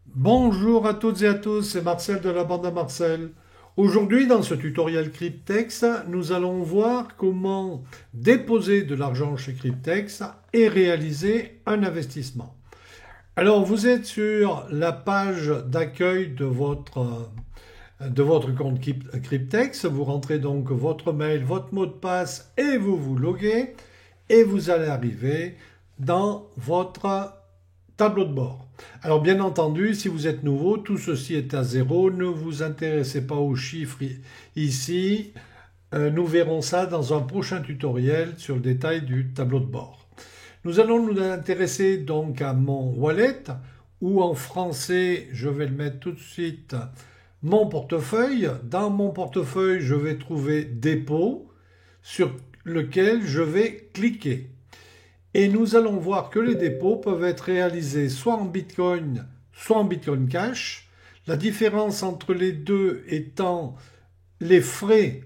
Bonjour à toutes et à tous, c'est Marcel de la bande à Marcel. Aujourd'hui, dans ce tutoriel Cryptex, nous allons voir comment déposer de l'argent chez Cryptex et réaliser un investissement. Alors, vous êtes sur la page d'accueil de votre compte Cryptex. Vous rentrez donc votre mail, votre mot de passe et vous vous loguez et vous allez arriver dans votre tableau de bord. Alors bien entendu, si vous êtes nouveau, tout ceci est à zéro. Ne vous intéressez pas aux chiffres ici. Nous verrons ça dans un prochain tutoriel sur le détail du tableau de bord. Nous allons nous intéresser donc à mon wallet, ou en français, je vais le mettre tout de suite, mon portefeuille. Dans mon portefeuille, je vais trouver dépôt, sur lequel je vais cliquer. Et nous allons voir que les dépôts peuvent être réalisés soit en Bitcoin, soit en Bitcoin Cash. La différence entre les deux étant les frais,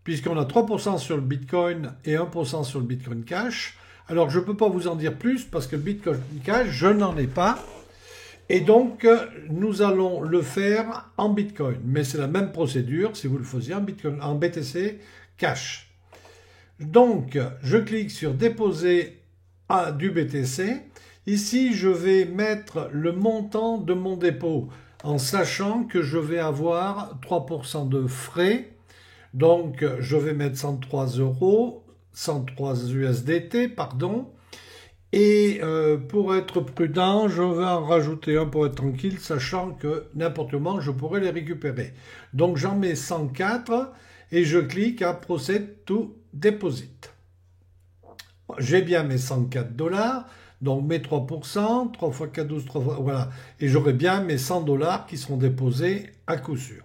puisqu'on a 3% sur le Bitcoin et 1% sur le Bitcoin Cash. Alors je ne peux pas vous en dire plus parce que le Bitcoin Cash, je n'en ai pas. Et donc, nous allons le faire en Bitcoin. Mais c'est la même procédure si vous le faisiez en Bitcoin, en BTC Cash. Donc, je clique sur déposer du BTC. Ici, je vais mettre le montant de mon dépôt en sachant que je vais avoir 3% de frais. Donc, je vais mettre 103 euros, 103 USDT, pardon. Et pour être prudent, je vais en rajouter un pour être tranquille, sachant que n'importe comment, je pourrais les récupérer. Donc, j'en mets 104 et je clique à Proceed to Deposit. J'ai bien mes 104 dollars, donc mes 3%, 3 fois 4, 12, 3 fois, voilà. Et j'aurai bien mes 100 dollars qui seront déposés à coup sûr.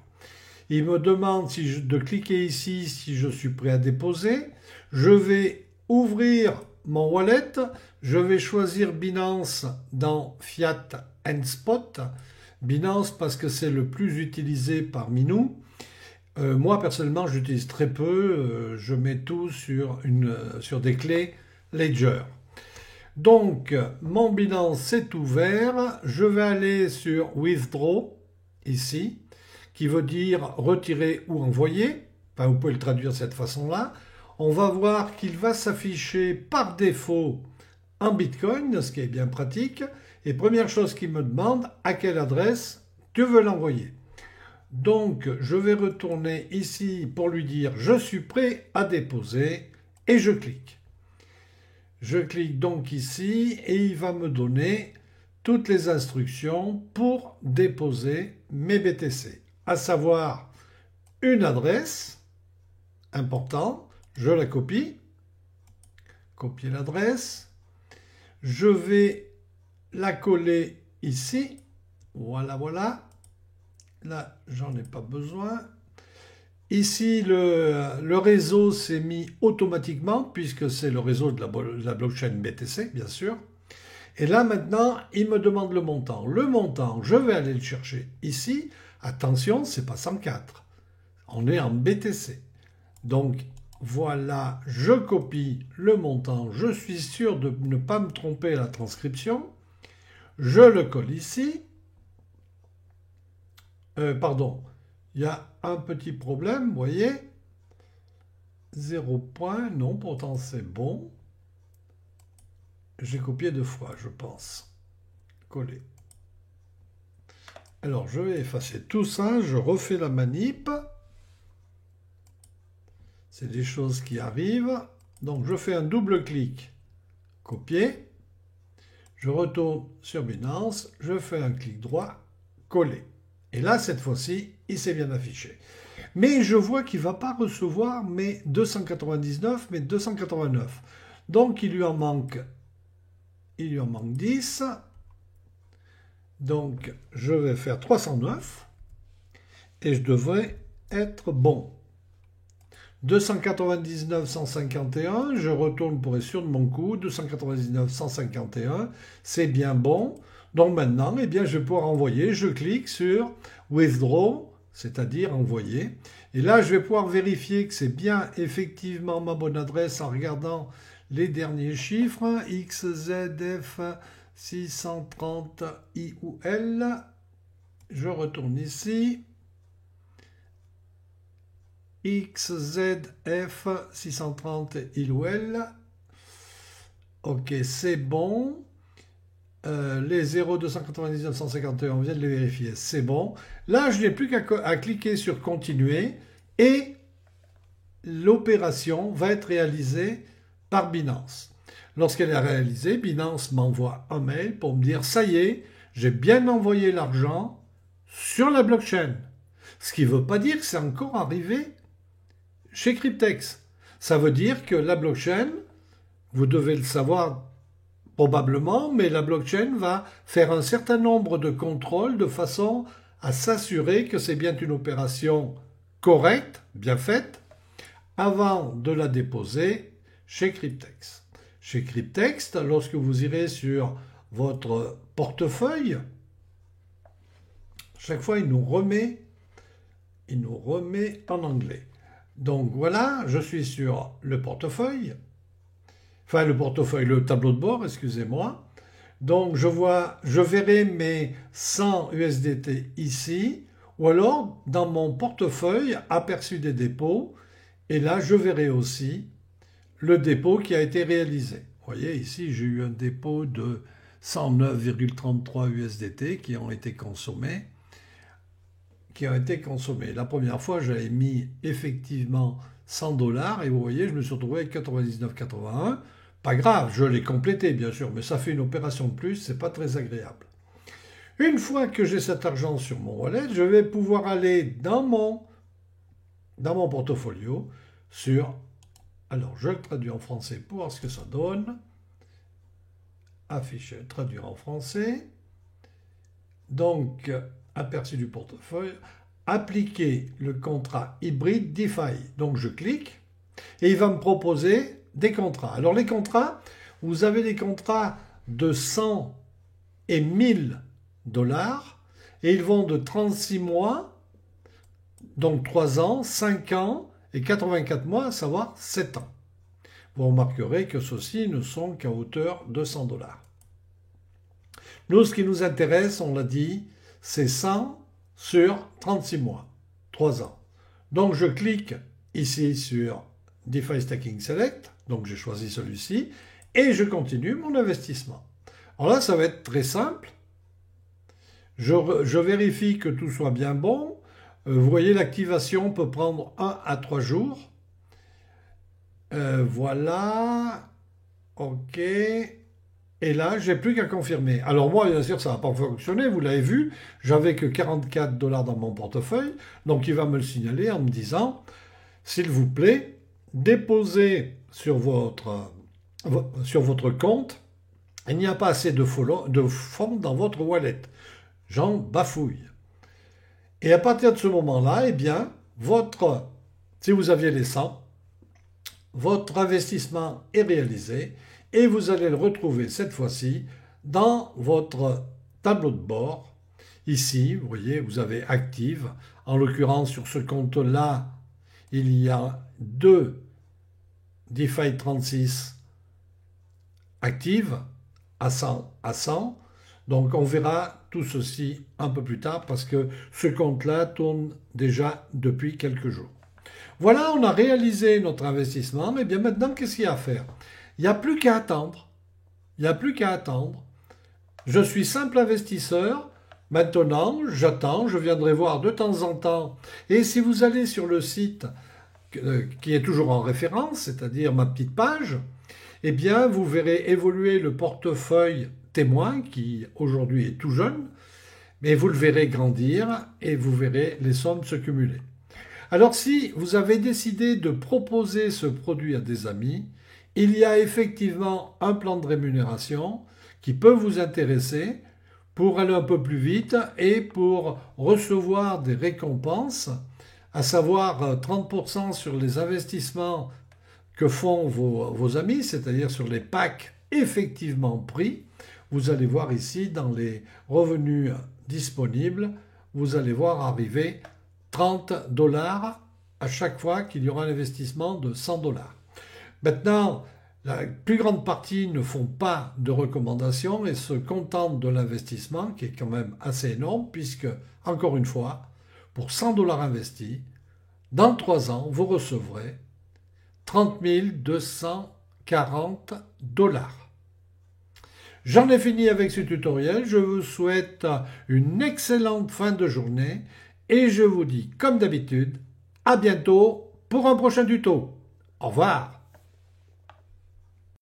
Il me demande de cliquer ici si je suis prêt à déposer. Je vais ouvrir mon wallet. Je vais choisir Binance dans Fiat and Spot. Binance parce que c'est le plus utilisé parmi nous. Moi, personnellement, j'utilise très peu. Je mets tout sur des clés Ledger. Donc, mon Binance est ouvert. Je vais aller sur Withdraw, ici, qui veut dire retirer ou envoyer. Enfin, vous pouvez le traduire de cette façon-là. On va voir qu'il va s'afficher par défaut en Bitcoin, ce qui est bien pratique. Et première chose qu'il me demande, à quelle adresse tu veux l'envoyer. Donc, je vais retourner ici pour lui dire je suis prêt à déposer et je clique. Je clique donc ici et il va me donner toutes les instructions pour déposer mes BTC, à savoir une adresse, important, je la copie, copier l'adresse, je vais la coller ici, voilà, voilà, là j'en ai pas besoin. Ici, le réseau s'est mis automatiquement, puisque c'est le réseau de la blockchain BTC, bien sûr. Et là, maintenant, il me demande le montant. Le montant, je vais aller le chercher ici. Attention, c'est pas 104. On est en BTC. Donc, voilà, je copie le montant. Je suis sûr de ne pas me tromper à la transcription. Je le colle ici. Pardon, il y a un petit problème, vous voyez. 0 point, non, pourtant c'est bon. J'ai copié 2 fois, je pense. Coller. Alors, je vais effacer tout ça, je refais la manip. C'est des choses qui arrivent. Donc, je fais un double clic, copier. Je retourne sur Binance, je fais un clic droit, coller. Et là, cette fois-ci, il s'est bien affiché. Mais je vois qu'il ne va pas recevoir mes 299, mais 289. Donc, il lui en manque 10. Donc, je vais faire 309 et je devrais être bon. 299, 151, je retourne pour être sûr de mon coup. 299, 151, c'est bien bon. Donc maintenant, eh bien, je vais pouvoir envoyer. Je clique sur Withdraw, c'est-à-dire envoyer. Et là, je vais pouvoir vérifier que c'est bien effectivement ma bonne adresse en regardant les derniers chiffres. XZF 630 IOL. Je retourne ici. XZF 630 il ou elle. Ok, c'est bon. Les 0,299, 151, on vient de les vérifier, c'est bon. Là, je n'ai plus qu'à cliquer sur continuer et l'opération va être réalisée par Binance. Lorsqu'elle est réalisée, Binance m'envoie un mail pour me dire ça y est, j'ai bien envoyé l'argent sur la blockchain. Ce qui ne veut pas dire que c'est encore arrivé chez Cryptex. Ça veut dire que la blockchain, vous devez le savoir probablement, mais la blockchain va faire un certain nombre de contrôles de façon à s'assurer que c'est bien une opération correcte, bien faite, avant de la déposer chez Cryptex. Chez Cryptex, lorsque vous irez sur votre portefeuille, chaque fois il nous remet en anglais. Donc voilà, je suis sur le portefeuille, le tableau de bord, excusez-moi. Donc je verrai mes 100 USDT ici, ou alors dans mon portefeuille aperçu des dépôts, et là je verrai aussi le dépôt qui a été réalisé. Vous voyez ici j'ai eu un dépôt de 109,33 USDT qui ont été consommés. La première fois j'avais mis effectivement 100 dollars et vous voyez je me suis retrouvé avec 99,81. Pas grave, je l'ai complété bien sûr, mais ça fait une opération de plus, c'est pas très agréable. Une fois que j'ai cet argent sur mon wallet, je vais pouvoir aller dans mon portfolio sur... Alors je le traduis en français pour voir ce que ça donne. Afficher, traduire en français. Donc, aperçu du portefeuille, appliquer le contrat hybride DeFi. Donc je clique et il va me proposer des contrats. Alors les contrats, vous avez des contrats de 100 et 1000 dollars et ils vont de 36 mois, donc 3 ans, 5 ans et 84 mois, à savoir 7 ans. Vous remarquerez que ceux-ci ne sont qu'à hauteur de 100 dollars. Nous, ce qui nous intéresse, on l'a dit, c'est 100 sur 36 mois, 3 ans. Donc je clique ici sur DeFi Staking Select, donc j'ai choisi celui-ci, et je continue mon investissement. Alors là, ça va être très simple. Je vérifie que tout soit bien bon. Vous voyez, l'activation peut prendre 1 à 3 jours. Voilà. OK. Et là, j'ai plus qu'à confirmer. Alors moi, bien sûr, ça va pas fonctionner, vous l'avez vu. J'avais que 44 dollars dans mon portefeuille. Donc il va me le signaler en me disant, s'il vous plaît, déposez sur votre compte, il n'y a pas assez de fonds dans votre wallet. J'en bafouille. Et à partir de ce moment-là, eh bien, si vous aviez les 100, votre investissement est réalisé et vous allez le retrouver cette fois-ci dans votre tableau de bord. Ici, vous voyez, vous avez Active. En l'occurrence, sur ce compte-là, il y a 2 DeFi 36 actives à 100. Donc on verra tout ceci un peu plus tard parce que ce compte-là tourne déjà depuis quelques jours. Voilà, on a réalisé notre investissement, mais bien maintenant, qu'est-ce qu'il y a à faire? Il n'y a plus qu'à attendre. Je suis simple investisseur. Maintenant, j'attends, je viendrai voir de temps en temps. Et si vous allez sur le site qui est toujours en référence, c'est-à-dire ma petite page, eh bien, vous verrez évoluer le portefeuille témoin qui aujourd'hui est tout jeune, mais vous le verrez grandir et vous verrez les sommes se cumuler. Alors si vous avez décidé de proposer ce produit à des amis, il y a effectivement un plan de rémunération qui peut vous intéresser pour aller un peu plus vite et pour recevoir des récompenses, à savoir 30% sur les investissements que font vos amis, c'est-à-dire sur les packs effectivement pris. Vous allez voir ici dans les revenus disponibles, vous allez voir arriver 30 dollars à chaque fois qu'il y aura un investissement de 100 dollars. Maintenant, La plus grande partie ne font pas de recommandations et se contentent de l'investissement, qui est quand même assez énorme, puisque, encore une fois, pour 100 dollars investis, dans 3 ans, vous recevrez 30 240 dollars. J'en ai fini avec ce tutoriel, je vous souhaite une excellente fin de journée et je vous dis, comme d'habitude, à bientôt pour un prochain tuto. Au revoir.